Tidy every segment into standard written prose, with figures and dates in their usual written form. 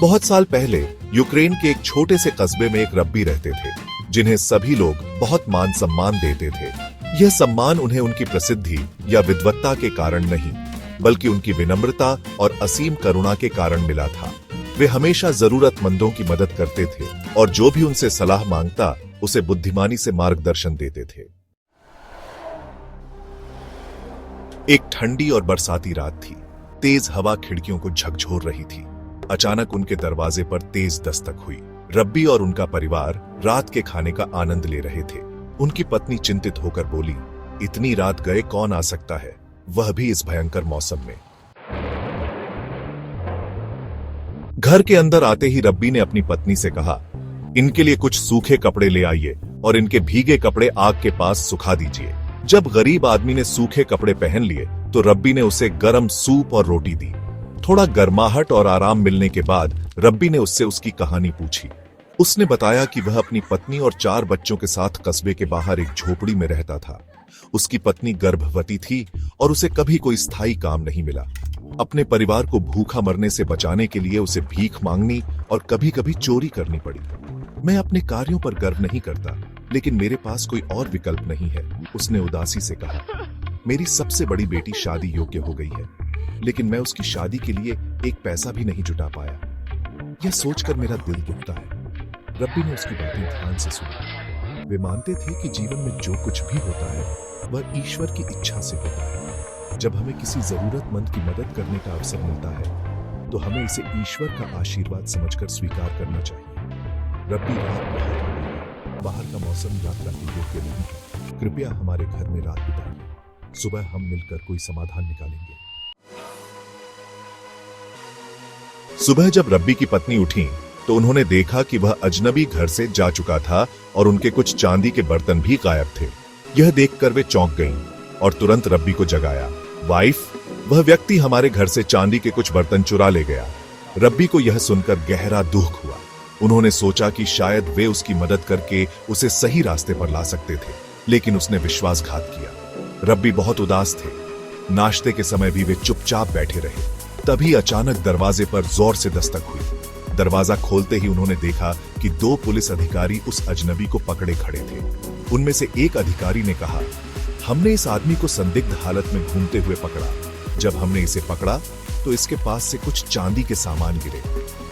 बहुत साल पहले यूक्रेन के एक छोटे से कस्बे में एक रब्बी रहते थे, जिन्हें सभी लोग बहुत मान सम्मान देते थे। यह सम्मान उन्हें उनकी प्रसिद्धि या विद्वत्ता के कारण नहीं, बल्कि उनकी विनम्रता और असीम करुणा के कारण मिला था। वे हमेशा जरूरतमंदों की मदद करते थे और जो भी उनसे सलाह मांगता उसे बुद्धिमानी से मार्गदर्शन देते थे। एक ठंडी और बरसाती रात थी। तेज हवा खिड़कियों को झकझोर रही थी। अचानक उनके दरवाजे पर तेज दस्तक हुई। रब्बी और उनका परिवार रात के खाने का आनंद ले रहे थे। उनकी पत्नी चिंतित होकर बोली, इतनी रात गए कौन आ सकता है, वह भी इस भयंकर मौसम में। घर के अंदर आते ही रब्बी ने अपनी पत्नी से कहा, इनके लिए कुछ सूखे कपड़े ले आइए और इनके भीगे कपड़े आग के पास सुखा दीजिए। जब गरीब आदमी ने सूखे कपड़े पहन लिए तो रब्बी ने उसे गरम सूप और रोटी दी। थोड़ा गर्माहट और आराम मिलने के बाद रब्बी ने उससे उसकी कहानी पूछी। उसने बताया कि वह अपनी पत्नी और 4 बच्चों के साथ कस्बे के बाहर एक झोपड़ी में रहता था। उसकी पत्नी गर्भवती थी और उसे कभी कोई स्थायी काम नहीं मिला। अपने परिवार को भूखा मरने से बचाने के लिए उसे भीख मांगनी और कभी कभी चोरी करनी पड़ी। मैं अपने कार्यों पर गर्व नहीं करता, लेकिन मेरे पास कोई और विकल्प नहीं है, उसने उदासी से कहा। मेरी सबसे बड़ी बेटी शादी योग्य हो गई है, लेकिन मैं उसकी शादी के लिए एक पैसा भी नहीं जुटा पाया। यह सोचकर मेरा दिल दुखता है। रब्बी ने उसकी बातें ध्यान से सुनी। वे मानते थे कि जीवन में जो कुछ भी होता है वह ईश्वर की इच्छा से होता है। जब हमें किसी जरूरतमंद की मदद करने का अवसर मिलता है तो हमें इसे ईश्वर का आशीर्वाद समझकर स्वीकार करना चाहिए। रब्बी, रात बहुत हो गई है, बाहर का मौसम यात्रा के योग्य नहीं है। कृपया हमारे घर में रात बिताइए, सुबह हम मिलकर कोई समाधान निकालेंगे। सुबह जब रब्बी की पत्नी उठी तो उन्होंने देखा कि वह अजनबी घर से जा चुका था और उनके कुछ चांदी के बर्तन भी गायब थे। यह देखकर वे चौंक गईं और तुरंत रब्बी को जगाया। वाइफ, वह व्यक्ति हमारे घर से चांदी के कुछ बर्तन चुरा ले गया। रब्बी को यह सुनकर गहरा दुख हुआ। उन्होंने सोचा कि शायद वे उसकी मदद करके उसे सही रास्ते पर ला सकते थे, लेकिन उसने विश्वासघात किया। रब्बी बहुत उदास थे। नाश्ते के समय भी वे चुपचाप बैठे रहे। तभी अचानक दरवाजे पर जोर से दस्तक हुई। दरवाजा खोलते ही उन्होंने देखा कि 2 पुलिस अधिकारी उस अजनबी को पकड़े खड़े थे। उनमें से एक अधिकारी ने कहा, हमने इस आदमी को संदिग्ध हालत में घूमते हुए पकड़ा। जब हमने इसे पकड़ा तो इसके पास से कुछ चांदी के सामान गिरे।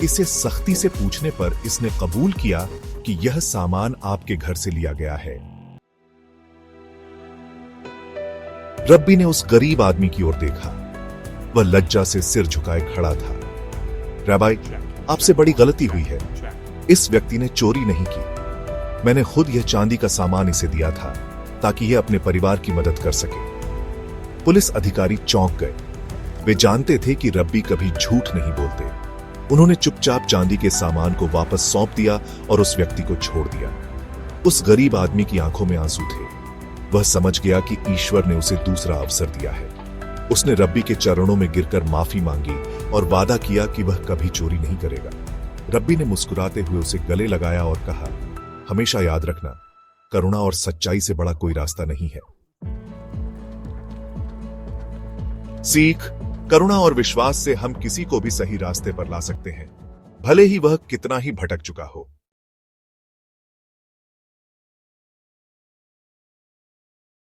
इसे सख्ती से पूछने पर इसने कबूल किया कि यह सामान आपके घर से लिया गया है। रब्बी ने उस गरीब आदमी की ओर देखा। वह लज्जा से सिर झुकाए खड़ा था। रबाई, आपसे बड़ी गलती हुई है। इस व्यक्ति ने चोरी नहीं की। मैंने खुद यह चांदी का सामान इसे दिया था ताकि यह अपने परिवार की मदद कर सके। पुलिस अधिकारी चौंक गए। वे जानते थे कि रब्बी कभी झूठ नहीं बोलते। उन्होंने चुपचाप चांदी के सामान को वापस सौंप दिया और उस व्यक्ति को छोड़ दिया। उस गरीब आदमी की आंखों में आंसू थे। वह समझ गया कि ईश्वर ने उसे दूसरा अवसर दिया है। उसने रब्बी के चरणों में गिरकर माफी मांगी और वादा किया कि वह कभी चोरी नहीं करेगा। रब्बी ने मुस्कुराते हुए उसे गले लगाया और कहा, हमेशा याद रखना, करुणा और सच्चाई से बड़ा कोई रास्ता नहीं है। सीख, करुणा और विश्वास से हम किसी को भी सही रास्ते पर ला सकते हैं, भले ही वह कितना ही भटक चुका हो।